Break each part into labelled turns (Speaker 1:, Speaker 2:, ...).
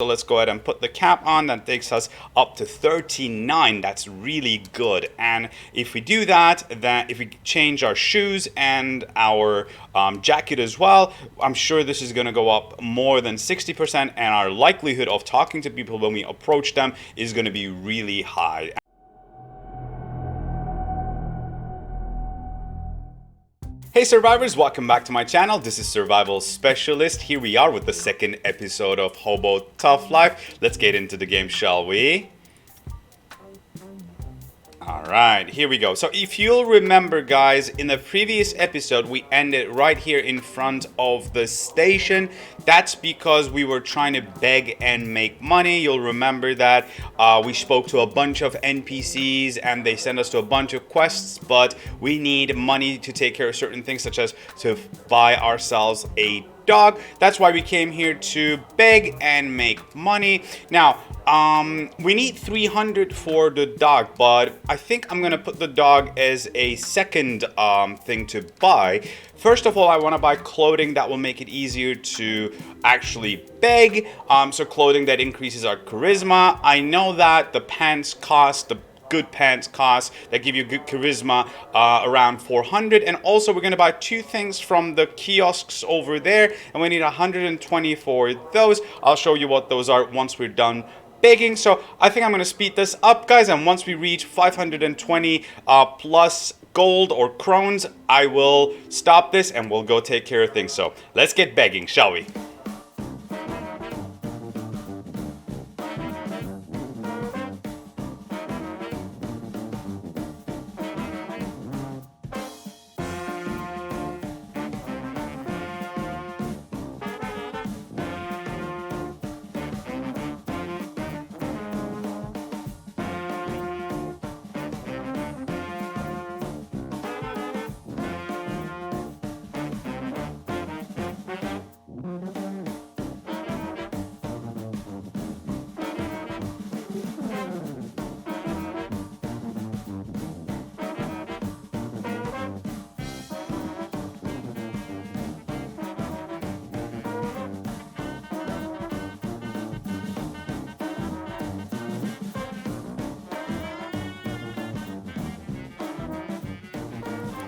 Speaker 1: So let's go ahead and put the cap on. That takes us up to 39. That's really good. And if we do that, then if we change our shoes and our jacket as well, I'm sure this is going to go up more than 60%, and our likelihood of talking to people when we approach them is going to be really high. Hey survivors, welcome back to my channel. This is Survival Specialist. Here we are with the second episode of Hobo Tough Life. Let's get into the game, shall we? Alright, here we go. So if you'll remember, guys, in the previous episode we ended right here in front of the station. That's because we were trying to beg and make money. You'll remember that we spoke to a bunch of NPCs and they sent us to a bunch of quests, but we need money to take care of certain things, such as to buy ourselves a dog. That's why we came here, to beg and make money. Now, we need 300 for the dog, but I think I'm gonna put the dog as a second thing to buy. First of all, I want to buy clothing that will make it easier to actually beg. So clothing that increases our charisma. I know that the pants cost, the good pants cost that give you good charisma, around 400. And also we're going to buy two things from the kiosks over there, and we need 120 for those. I'll show you what those are once we're done begging. So I think I'm going to speed this up, guys, and once we reach 520 plus gold or crones, I will stop this and we'll go take care of things. So let's get begging, shall we?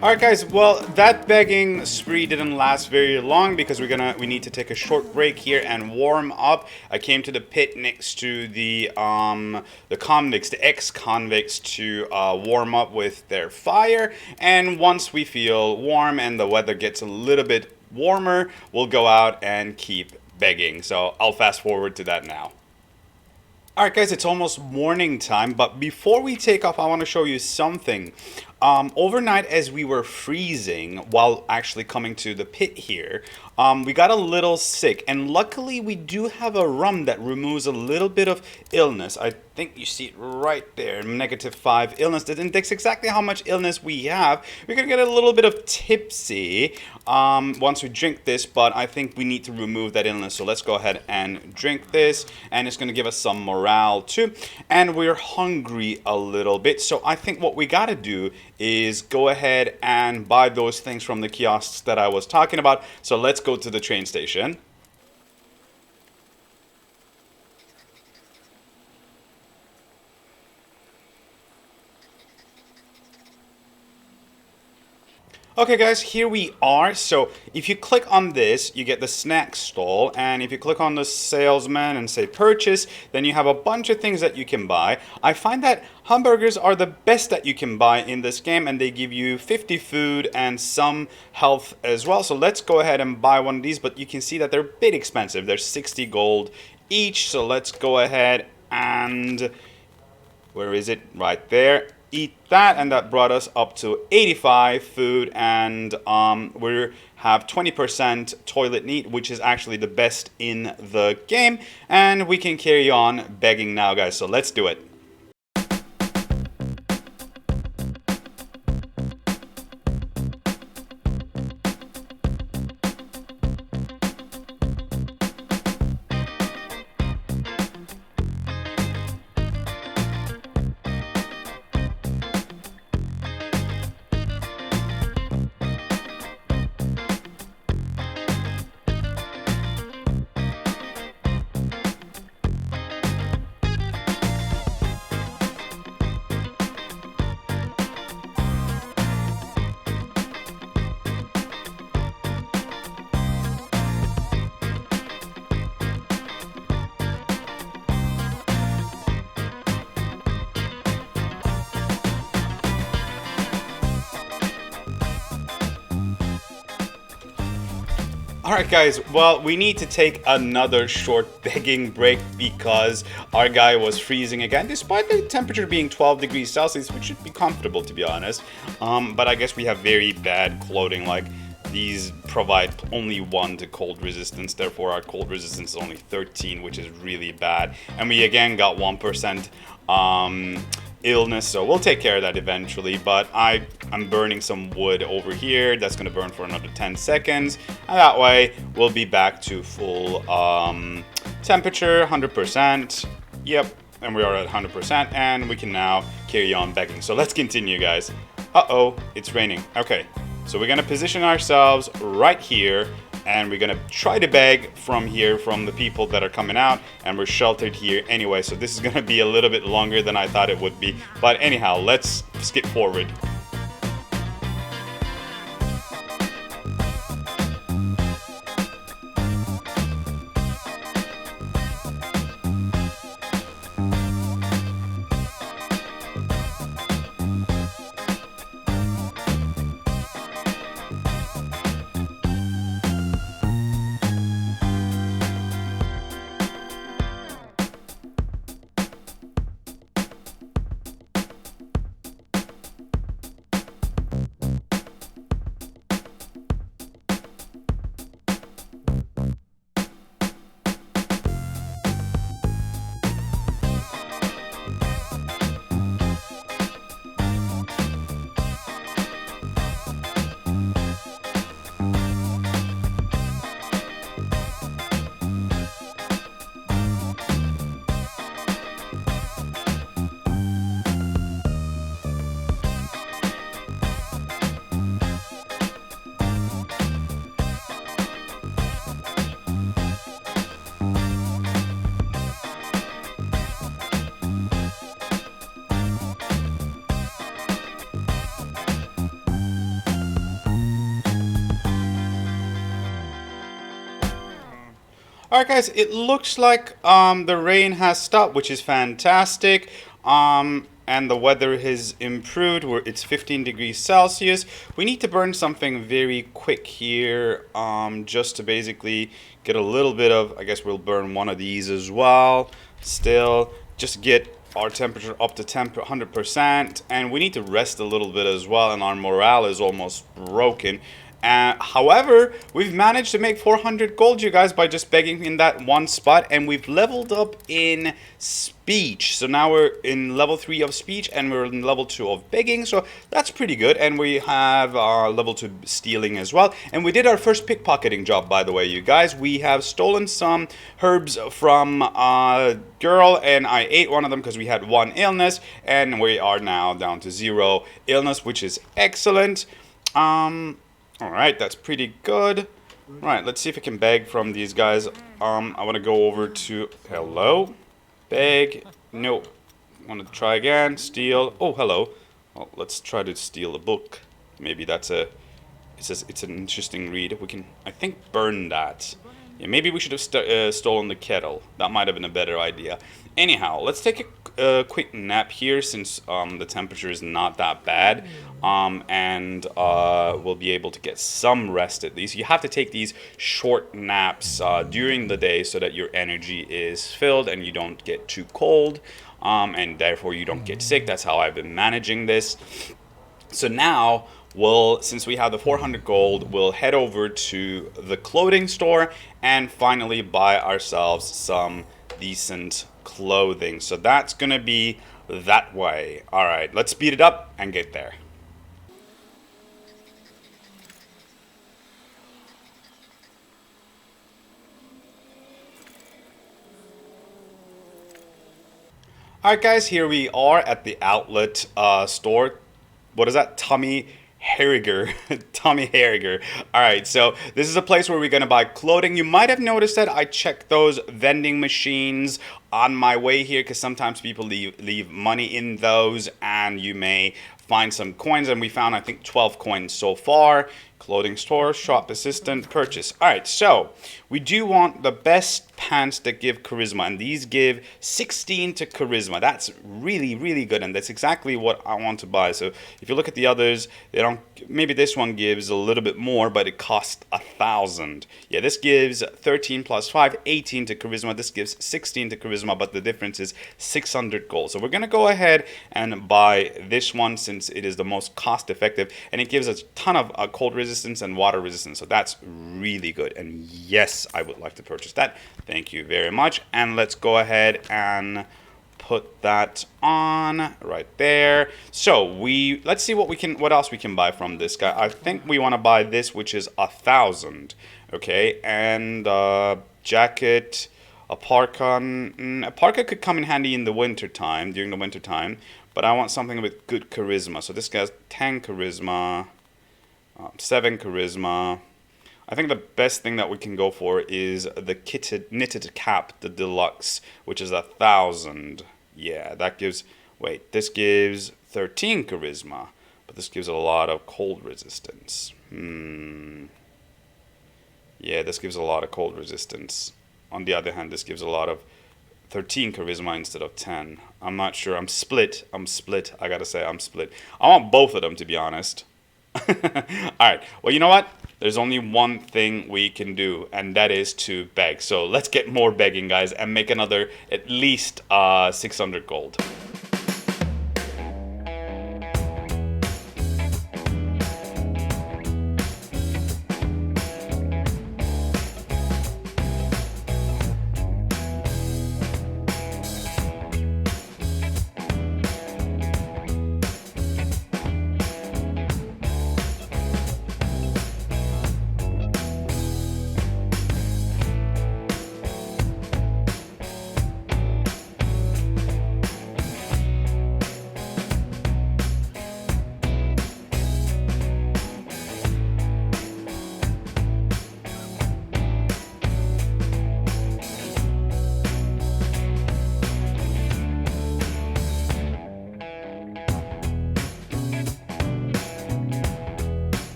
Speaker 1: Alright guys, well, that begging spree didn't last very long because we need to take a short break here and warm up. I came to the pit next to the convicts, the ex-convicts, to warm up with their fire, and once we feel warm and the weather gets a little bit warmer, we'll go out and keep begging. So I'll fast forward to that now. Alright guys, it's almost morning time, but before we take off, I want to show you something. Overnight, as we were freezing while actually coming to the pit here, we got a little sick, and luckily we do have a rum that removes a little bit of illness. I think you see it right there, -5 illness. That index exactly how much illness we have. We're gonna get a little bit of tipsy once we drink this, but I think we need to remove that illness. So let's go ahead and drink this, and it's gonna give us some morale too. And we're hungry a little bit, so I think what we gotta do is go ahead and buy those things from the kiosks that I was talking about. So let's go to the train station. Okay guys, here we are. So if you click on this, you get the snack stall, and if you click on the salesman and say purchase, then you have a bunch of things that you can buy. I find that hamburgers are the best that you can buy in this game, and they give you 50 food and some health as well. So let's go ahead and buy one of these, but you can see that they're a bit expensive. They're 60 gold each. So let's go ahead and, where is it? Right there. Eat that, and that brought us up to 85 food, and we have 20% toilet neat, which is actually the best in the game, and we can carry on begging now, guys. So let's do it. Alright guys, well, we need to take another short begging break because our guy was freezing again, despite the temperature being 12 degrees Celsius, which should be comfortable to be honest. But I guess we have very bad clothing, like these provide only 1 to cold resistance, therefore our cold resistance is only 13, which is really bad. And we again got 1% illness, so we'll take care of that eventually. But I'm burning some wood over here. That's gonna burn for another 10 seconds, and that way we'll be back to full temperature, 100%. Yep, and we are at 100%, and we can now carry on begging. So let's continue, guys. Uh-oh, it's raining. Okay, so we're gonna position ourselves right here, and we're gonna try to beg from here from the people that are coming out, and we're sheltered here anyway, so this is gonna be a little bit longer than I thought it would be. But anyhow, let's skip forward. Alright guys, it looks like the rain has stopped, which is fantastic. And the weather has improved. It's 15 degrees Celsius. We need to burn something very quick here, just to basically get a little bit of, I guess we'll burn one of these as well. Still, just get our temperature up to 100%. And we need to rest a little bit as well, and our morale is almost broken. However, we've managed to make 400 gold, you guys, by just begging in that one spot, and we've leveled up in speech. So now we're in level 3 of speech, and we're in level 2 of begging, so that's pretty good. And we have level 2 stealing as well. And we did our first pickpocketing job, by the way, you guys. We have stolen some herbs from a girl, and I ate one of them because we had 1 illness, and we are now down to 0 illness, which is excellent. Alright, that's pretty good. Alright, let's see if I can beg from these guys. I want to go over to... Hello? Beg. No. Want to try again. Steal. Oh, hello. Well, let's try to steal a book. Maybe that's a... It's an interesting read. We can, I think, burn that. Yeah, maybe we should have stolen the kettle. That might have been a better idea. Anyhow, let's take a quick nap here since the temperature is not that bad. And we'll be able to get some rest at least. You have to take these short naps during the day so that your energy is filled and you don't get too cold. And therefore you don't get sick. That's how I've been managing this. So now... Well, since we have the 400 gold, we'll head over to the clothing store and finally buy ourselves some decent clothing. So that's going to be that way. All right, let's speed it up and get there. All right, guys, here we are at the outlet store. What is that? Tommy Hilfiger. Tommy Hilfiger. Alright, so this is a place where we're going to buy clothing. You might have noticed that I checked those vending machines on my way here, because sometimes people leave money in those, and you may find some coins, and we found, I think, 12 coins so far. Clothing store, shop assistant, purchase. All right, so we do want the best pants that give charisma, and these give 16 to charisma. That's really, really good, and that's exactly what I want to buy. So if you look at the others, they don't. Maybe this one gives a little bit more, but it costs 1,000. Yeah, this gives 13 plus 5, 18 to charisma. This gives 16 to charisma, but the difference is 600 gold. So we're gonna go ahead and buy this one since it is the most cost effective, and it gives us a ton of cold resistance and water resistance. So that's really good. And yes, I would like to purchase that. Thank you very much. And let's go ahead and put that on right there. So let's see what else we can buy from this guy. I think we want to buy this, which is 1,000. Okay, and jacket, a parka. A parka could come in handy in the winter time, during the winter time, but I want something with good charisma. So this guy's 10 charisma, 7 charisma. I think the best thing that we can go for is the knitted cap, the deluxe, which is 1,000. Yeah, that gives. Wait, this gives 13 charisma, but this gives a lot of cold resistance. Yeah, this gives a lot of cold resistance. On the other hand, this gives a lot of 13 charisma instead of 10. I'm not sure. I'm split. I gotta say, I'm split. I want both of them, to be honest. Alright, well, you know what? There's only one thing we can do, and that is to beg. So let's get more begging, guys, and make another at least 600 gold.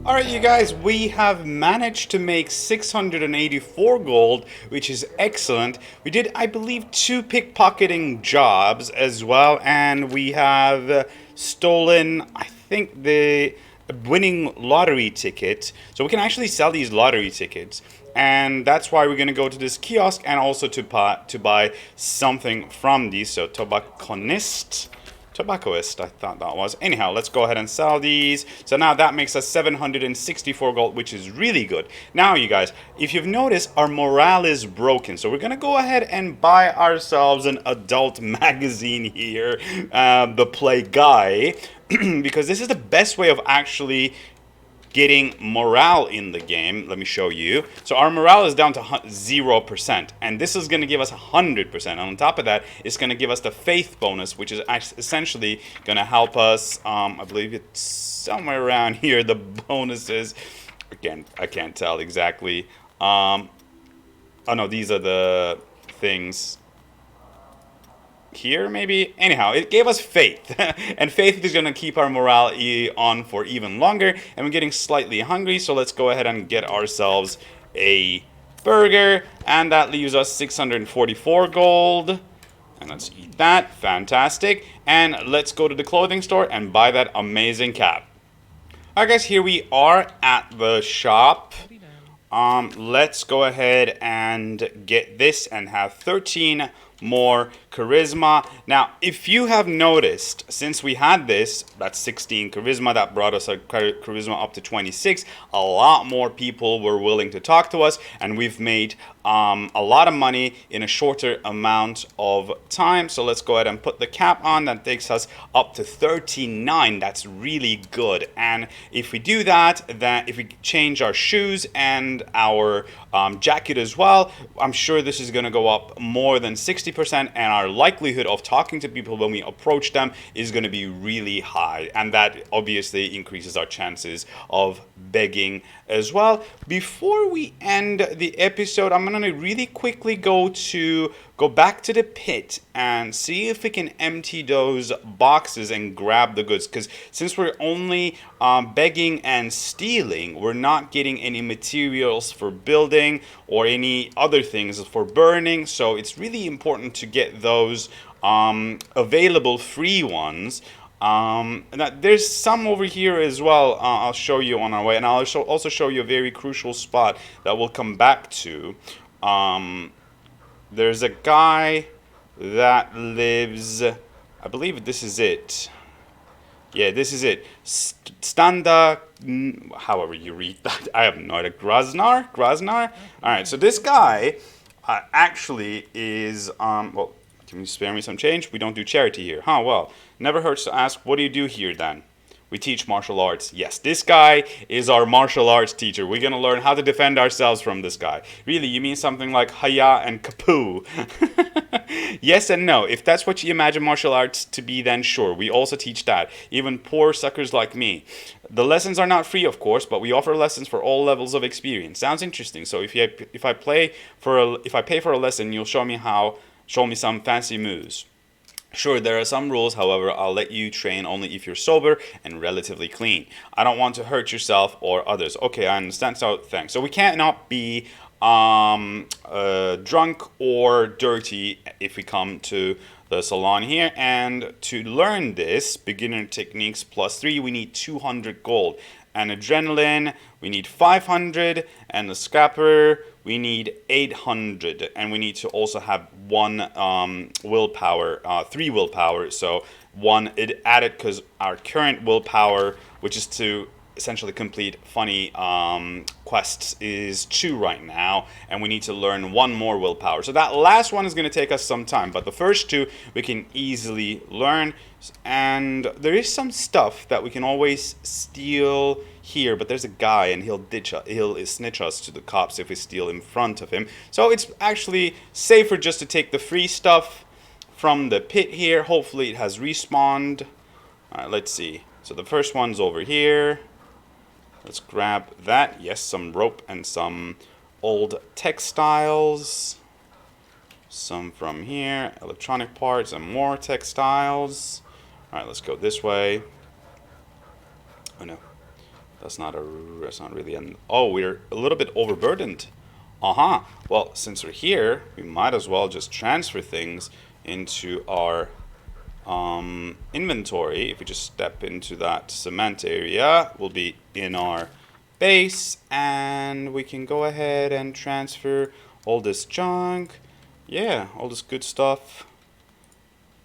Speaker 1: Alright, you guys, we have managed to make 684 gold, which is excellent. We did, I believe, 2 pickpocketing jobs as well, and we have stolen, I think, the winning lottery ticket. So we can actually sell these lottery tickets, and that's why we're going to go to this kiosk and also to buy something from these. So tobaccoist, I thought that was. Anyhow, let's go ahead and sell these. So now that makes us 764 gold, which is really good. Now, you guys, if you've noticed, our morale is broken. So we're going to go ahead and buy ourselves an adult magazine here, the Play Guy, because this is the best way of actually getting morale in the game. Let me show you. So our morale is down to 0%, and this is going to give us 100%. And on top of that, it's going to give us the faith bonus, which is essentially going to help us. I believe it's somewhere around here, the bonuses. Again, I can't tell exactly. Oh no, these are the things here, maybe. Anyhow, it gave us faith, and faith is going to keep our morale on for even longer, and we're getting slightly hungry, so let's go ahead and get ourselves a burger, and that leaves us 644 gold, and let's eat that. Fantastic. And let's go to the clothing store and buy that amazing cap. Alright guys, here we are at the shop. Let's go ahead and get this and have 13 more charisma. Now, if you have noticed, since we had this, that's 16 charisma, that brought us our charisma up to 26. A lot more people were willing to talk to us, and we've made a lot of money in a shorter amount of time. So let's go ahead and put the cap on. That takes us up to 39. That's really good. And if we do that, then if we change our shoes and our jacket as well, I'm sure this is going to go up more than 60%, and our likelihood of talking to people when we approach them is going to be really high, and that obviously increases our chances of begging as well. Before we end the episode, I'm going to really quickly go back to the pit and see if we can empty those boxes and grab the goods, because since we're only begging and stealing, we're not getting any materials for building or any other things for burning. So it's really important to get those available free ones. There's some over here as well. I'll show you on our way, and I'll also show you a very crucial spot that we'll come back to. There's a guy that lives, I believe this is it. Yeah, this is it. Standa, however you read that, I have no idea. Grasnar? Alright, so this guy actually is, well, can you spare me some change? We don't do charity here. Huh, well, never hurts to ask, what do you do here then? We teach martial arts. Yes, this guy is our martial arts teacher. We're going to learn how to defend ourselves from this guy. Really, you mean something like Haya and Kapu? Yes and no. If that's what you imagine martial arts to be, then sure. We also teach that. Even poor suckers like me. The lessons are not free, of course, but we offer lessons for all levels of experience. Sounds interesting. So if I pay for a lesson, you'll show me some fancy moves. Sure, there are some rules, however, I'll let you train only if you're sober and relatively clean. I don't want to hurt yourself or others. Okay, I understand, so thanks. So we cannot be drunk or dirty if we come to the salon here. And to learn this, beginner techniques +3, we need 200 gold. And adrenaline, we need 500, and the scrapper, we need 800, and we need to also have one willpower, 3 willpower, so one added because our current willpower, which is to essentially complete funny quests, is 2 right now, and we need to learn 1 more willpower. So that last one is going to take us some time, but the first 2 we can easily learn. And there is some stuff that we can always steal here, but there's a guy and he'll snitch us to the cops if we steal in front of him. So it's actually safer just to take the free stuff from the pit here. Hopefully it has respawned. Alright, let's see. So the first one's over here. Let's grab that. Yes, some rope and some old textiles. Some from here. Electronic parts and more textiles. Alright, let's go this way. Oh no. That's not really an... Oh, we're a little bit overburdened. Well, since we're here, we might as well just transfer things into our inventory. If we just step into that cement area, we'll be in our base, and we can go ahead and transfer all this junk. Yeah, all this good stuff.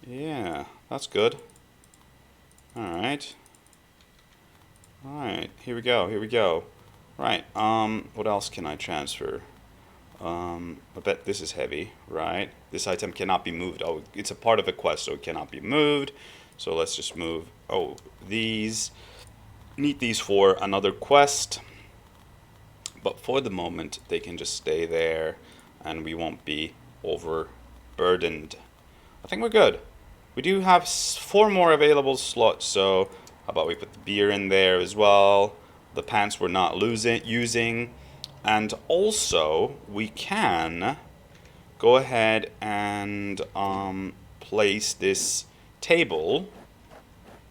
Speaker 1: Yeah, that's good. Alright, here we go. Right, what else can I transfer? I bet this is heavy, right? This item cannot be moved. Oh, it's a part of a quest, so it cannot be moved. So let's just move. Oh, these. Need these for another quest. But for the moment, they can just stay there, and we won't be overburdened. I think we're good. We do have 4 more available slots, so how about we put the beer in there as well. The pants we're not using. And also, we can go ahead and place this table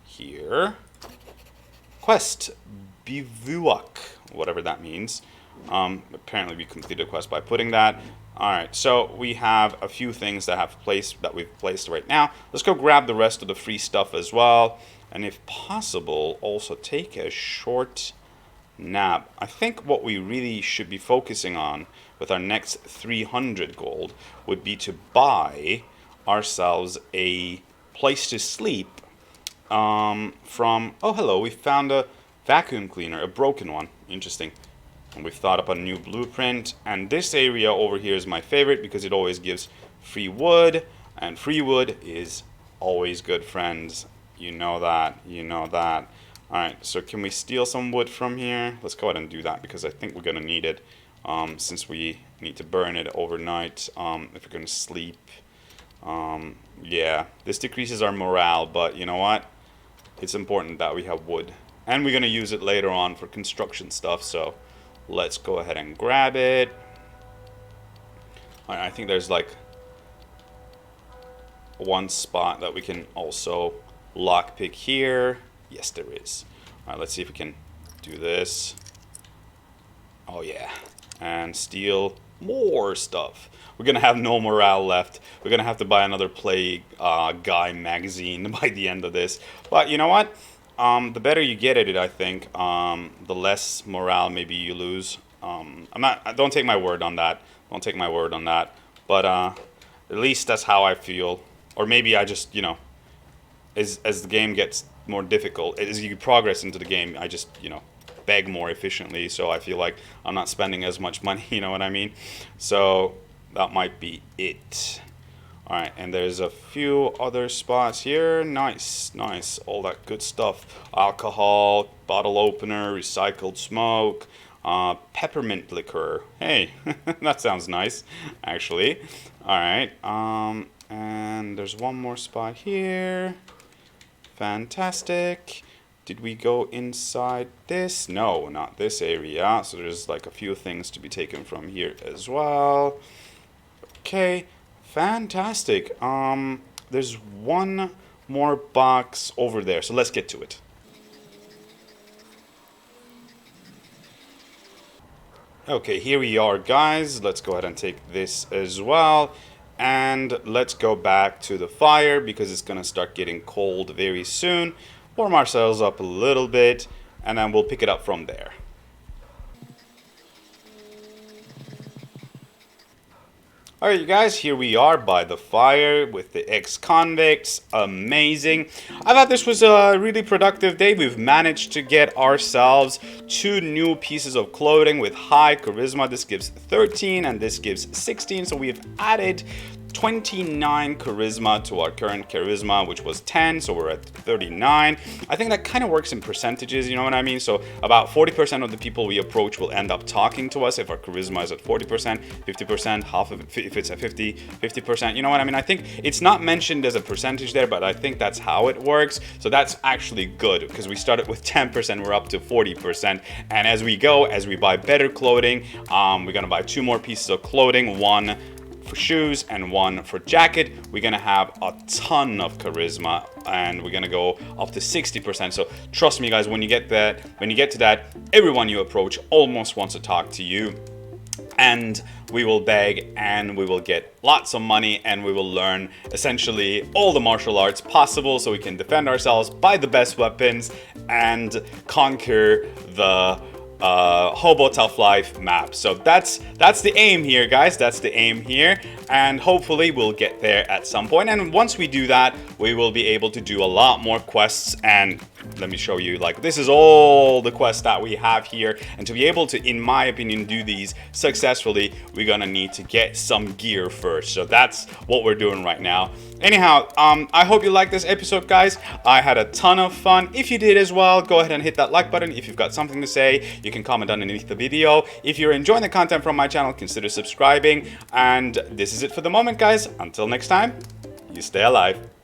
Speaker 1: here. Quest Bivouac, whatever that means. Apparently we completed a quest by putting that. Alright, so we have a few things that we've placed right now. Let's go grab the rest of the free stuff as well. and if possible, also take a short nap. I think what we really should be focusing on with our next 300 gold would be to buy ourselves a place to sleep from... Oh, hello, we found a vacuum cleaner, a broken one. Interesting. And we've thought up a new blueprint, and this area over here is my favorite because it always gives free wood, and free wood is always good, friends. You know that, you know that. Alright, so can we steal some wood from here? Let's go ahead and do that because I think we're gonna need it, since we need to burn it overnight if we're gonna sleep. Yeah, this decreases our morale, but you know what? It's important that we have wood, and we're gonna use it later on for construction stuff, so let's go ahead and grab it. I think there's like one spot that we can also lockpick here. Yes, there is. Alright, let's see if we can do this. Oh yeah. And steal more stuff. We're gonna have no morale left. We're gonna have to buy another Play Guy magazine by the end of this. But you know what? The better you get at it, I think, the less morale maybe you lose. Don't take my word on that. Don't take my word on that. But at least that's how I feel. Or maybe I just, you know, as the game gets more difficult, as you progress into the game, I just, you know, beg more efficiently. So I feel like I'm not spending as much money, you know what I mean? So that might be it. Alright, and there's a few other spots here. Nice, nice. All that good stuff. Alcohol, bottle opener, recycled smoke, peppermint liquor. Hey, that sounds nice, actually. Alright, and there's one more spot here. Fantastic. Did we go inside this? No, not this area. So there's like a few things to be taken from here as well. Okay. Fantastic. There's one more box over there, so let's get to it. Okay, here we are, guys. Let's go ahead and take this as well. And let's go back to the fire because it's gonna start getting cold very soon. Warm ourselves up a little bit, and then we'll pick it up from there. Alright, you guys, here we are by the fire with the ex-convicts. Amazing. I thought this was a really productive day. We've managed to get ourselves 2 new pieces of clothing with high charisma. This gives 13 and this gives 16. So we've added 29 charisma to our current charisma, which was 10, so we're at 39. I think that kind of works in percentages, you know what I mean? So about 40% of the people we approach will end up talking to us if our charisma is at 40%, 50%, half of it if it's at 50%, you know what I mean? I think it's not mentioned as a percentage there, but I think that's how it works. So that's actually good because we started with 10%, we're up to 40%. And as we go, as we buy better clothing, we're gonna buy 2 more pieces of clothing, one for shoes and one for jacket. We're gonna have a ton of charisma and we're gonna go up to 60%. So trust me guys, when you get to that, everyone you approach almost wants to talk to you, and we will beg and we will get lots of money and we will learn essentially all the martial arts possible so we can defend ourselves, buy the best weapons, and conquer the Hobo Tough Life map. So that's the aim here, guys. That's the aim here, and hopefully we'll get there at some point. And once we do that, we will be able to do a lot more quests. And let me show you, like, this is all the quests that we have here, and to be able to, in my opinion, do these successfully, we're gonna need to get some gear first. So that's what we're doing right now. Anyhow, I hope you liked this episode, guys. I had a ton of fun. If you did as well, go ahead and hit that like button. If you've got something to say, you can comment underneath the video. If you're enjoying the content from my channel, consider subscribing. And this is it for the moment, guys. Until next time, you stay alive.